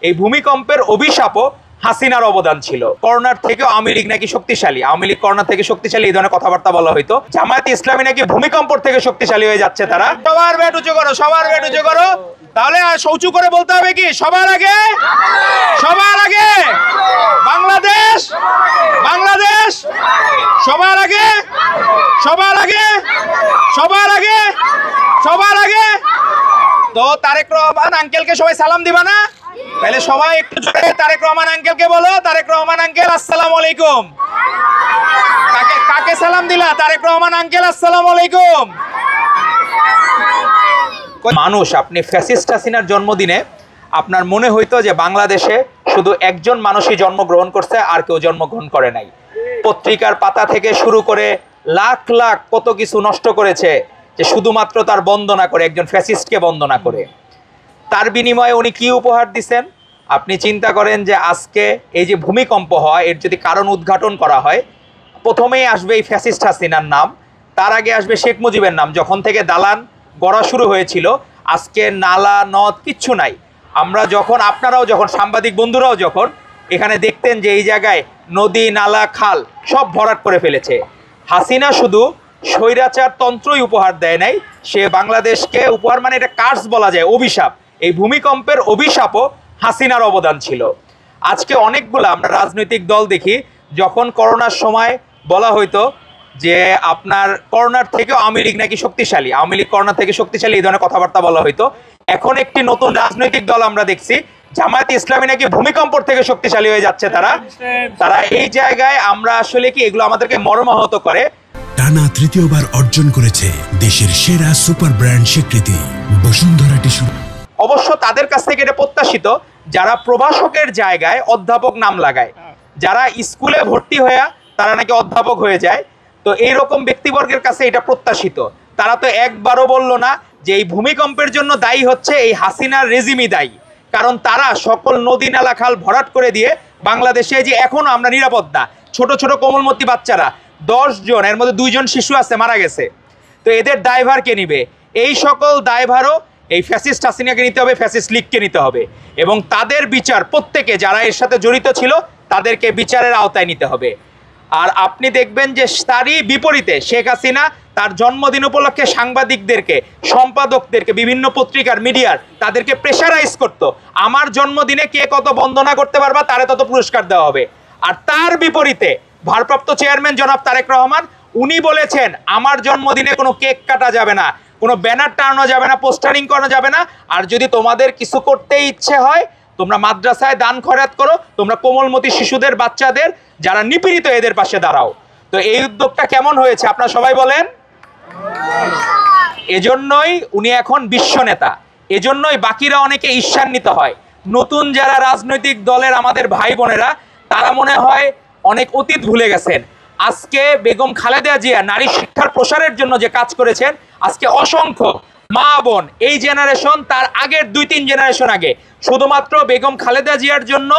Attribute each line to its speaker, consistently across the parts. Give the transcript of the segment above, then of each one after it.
Speaker 1: এই ভূমিকম্পের অভিশাপও হাসিনার অবদান ছিল। করোনার থেকেও আওয়ামী লীগ নাকি শক্তিশালী, আওয়ামী লীগ করোনা থেকে শক্তিশালী, এই ধরনের কথাবার্তা বলা হইতো। জামায়াতে ইসলামী নাকি ভূমিকম্পর থেকে শক্তিশালী হয়ে যাচ্ছে তারা। সবার ব্যাট উঁচু করো, সবার ব্যাট উঁচু করো। তাহলে উঁচু করে বলতে হবে কি, সবার আগে, সবার আগে বাংলাদেশ, বাংলাদেশ, সবার আগে, সবার আগে, সবার আগে, সবার আগে। তো তারেক রহমান আঙ্কেলকে সবাই সালাম দিবা না? তাহলে সবাই একটু জোরে তারেক রহমান আঙ্কেলকে বলো, তারেক রহমান আঙ্কেল আসসালামু আলাইকুম। কাকে কাকে সালাম দিলা? তারেক রহমান আঙ্কেল আসসালামু আলাইকুম। মানুষ, আপনি ফ্যাসিস্ট হাসিনার জন্মদিনে আপনার মনে হইতো যে বাংলাদেশে শুধু একজন মানুষই জন্মগ্রহণ করছে, আর কেউ জন্মগ্রহণ করে নাই। পত্রিকার পাতা থেকে শুরু করে লাখ লাখ কত কিছু নষ্ট করেছে, যে শুধুমাত্র তার বন্দনা করে, একজন ফ্যাসিস্টকে বন্দনা করে। তার বিনিময়ে উনি কি উপহার দিচ্ছেন? আপনি চিন্তা করেন যে আজকে এই যে ভূমিকম্প হয়, এর যদি কারণ উদ্ঘাটন করা হয়, প্রথমেই আসবে এই ফ্যাসিস্ট হাসিনার নাম, তার আগে আসবে শেখ মুজিবের নাম। যখন থেকে দালান গড়া শুরু হয়েছিল, আজকে নালা নদ কিচ্ছু নাই। আমরা যখন, আপনারাও যখন, সাংবাদিক বন্ধুরাও যখন এখানে দেখতেন যে এই জায়গায় নদী নালা খাল সব ভরাট করে ফেলেছে। হাসিনা শুধু স্বৈরাচার তন্ত্রই উপহার দেয় নাই, সে বাংলাদেশকে উপহার, মানে এটা কার্স বলা যায়, অভিশাপ। এই ভূমিকম্পের অভিশাপও হাসিনার অবদান ছিল। আজকে অনেকগুলো আমরা রাজনৈতিক দল দেখি, যখন করোনার সময় বলা হইতো যে আপনার করোনার থেকেও আওয়ামী লীগ নাকি শক্তিশালী, আওয়ামী লীগ করোনা থেকে শক্তিশালী, এই ধরনের কথাবার্তা বলা হইতো। এখন একটি নতুন রাজনৈতিক দল আমরা দেখছি, জামায়াতে ইসলামী নাকি ভূমিকম্পর থেকে শক্তিশালী হয়ে যাচ্ছে তারা। এই জায়গায় আমরা আসলে কি, এগুলো আমাদেরকে মর্মাহত করে।
Speaker 2: টানা তৃতীয়বার অর্জন করেছে দেশের সেরা সুপার ব্র্যান্ড স্বীকৃতি বসুন্ধরা টিস্যু।
Speaker 1: অবশ্য তাদের কাছ থেকে এটা প্রত্যাশিত, যারা প্রভাষকের জায়গায় অধ্যাপক নাম লাগায়, যারা স্কুলে ভর্তি হয়ে তারা নাকি অধ্যাপক হয়ে যায়। তো এইরকম ব্যক্তিবর্গের কাছে এটা প্রত্যাশিত। তারা তো একবারও বললো না যে এই ভূমিকম্পের জন্য দায়ী হচ্ছে এই হাসিনার রেজিমই দায়ী। কারণ তারা সকল নদী নালা খাল ভরাট করে দিয়ে বাংলাদেশে যে এখনো আমরা নিরাপদ না, ছোট ছোট কোমলমতি বাচ্চারা 10 জন, এর মধ্যে 2 জন শিশু আছে মারা গেছে। তো এদের দায়ভার কে নিবে? এই সকল দায়ভারও এই ফ্যাসিস্ট হাসিনাকে নিতে হবে, ফ্যাসিস্ট লীগকে নিতে হবে, এবং তাদের বিচার, প্রত্যেকে যারা এর সাথে জড়িত ছিল তাদেরকে বিচারের আওতায় নিতে হবে। আর আপনি দেখবেন যে তারই বিপরীতে শেখ হাসিনা তার জন্মদিন উপলক্ষে সাংবাদিকদেরকে, সম্পাদকদেরকে, বিভিন্ন পত্রিকার মিডিয়ার তাদেরকে প্রেশারাইজ করতো, আমার জন্মদিনে কে কত বন্দনা করতে পারবা তারে তত পুরস্কার দেওয়া হবে। আর তার বিপরীতে ভারপ্রাপ্ত চেয়ারম্যান জনাব তারেক রহমান, উনি বলেছেন আমার জন্মদিনে কোনো কেক কাটা যাবে না, কোনো ব্যানার টানানো যাবে না, পোস্টারিং করানো যাবে না। আর যদি তোমাদের কিছু করতে ইচ্ছে হয়, তোমরা মাদ্রাসায় দান খয়রাত করো, তোমরা কোমলমতি শিশুদের, বাচ্চাদের যারা নিপীড়িত, এদের পাশে দাঁড়াও। তো এই উদ্যোগটা কেমন হয়েছে আপনারা সবাই বলেন? এজন্যই উনি এখন বিশ্ব নেতা, এজন্যই বাকিরা অনেকে ঈর্ষান্বিত হয়। নতুন যারা রাজনৈতিক দলের আমাদের ভাই বোনেরা, তারা মনে হয় অনেক অতীত ভুলে গেছেন। আজকে বেগম খালেদা জিয়া নারী শিক্ষার প্রসারের জন্য যে কাজ করেছেন, আজকে অসংখ্য মা বোন, এই জেনারেশন, তার আগের 2-3 জেনারেশন আগে, শুধুমাত্র বেগম খালেদা জিয়ার জন্য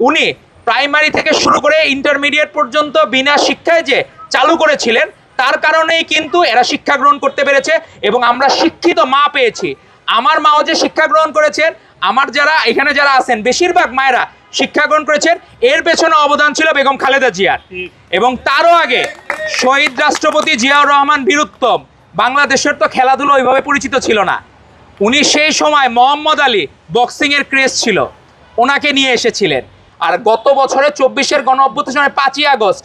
Speaker 1: উনি প্রাইমারি থেকে শুরু করে ইন্টারমিডিয়েট পর্যন্ত বিনা শিক্ষায় যে চালু করেছিলেন, তার কারণেই কিন্তু এরা শিক্ষা গ্রহণ করতে পেরেছে এবং আমরা শিক্ষিত মা পেয়েছি। আমার মাও যে শিক্ষা গ্রহণ করেছেন, আমার যারা এখানে যারা আছেন বেশিরভাগ মায়েরা শিক্ষা গ্রহণ করেছেন, এর পেছনে অবদান ছিল বেগম খালেদা জিয়ার। এবং তারও আগে শহীদ রাষ্ট্রপতি জিয়াউর রহমান বীরুত্তম, বাংলাদেশের তো খেলাধুলো ওইভাবে পরিচিত ছিল না, উনি সেই সময় মোহাম্মদ আলী বক্সিংয়ের ক্রেজ ছিল, ওনাকে নিয়ে এসেছিলেন। আর গত বছরে 24-এর গণঅভ্যুত্থানের 5ই আগস্ট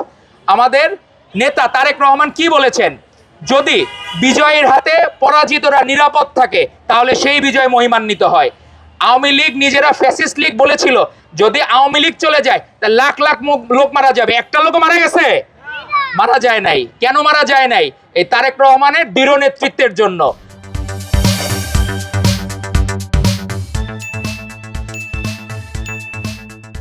Speaker 1: আমাদের নেতা তারেক রহমান কি বলেছেন? যদি বিজয়ের হাতে পরাজিতরা নিরাপদ থাকে তাহলে সেই বিজয় মহিমান্বিত হয়। আওয়ামী লীগ নিজেরা ফ্যাসিস্ট লীগ বলেছিল, যদি আওয়ামী লীগ চলে যায় তা লাখ লাখ লোক মারা যাবে। একটা লোক মারা গেছে? মারা যায় নাই। কেন মারা যায় নাই? এই তারেক রহমানের দৃঢ় নেতৃত্বের জন্য।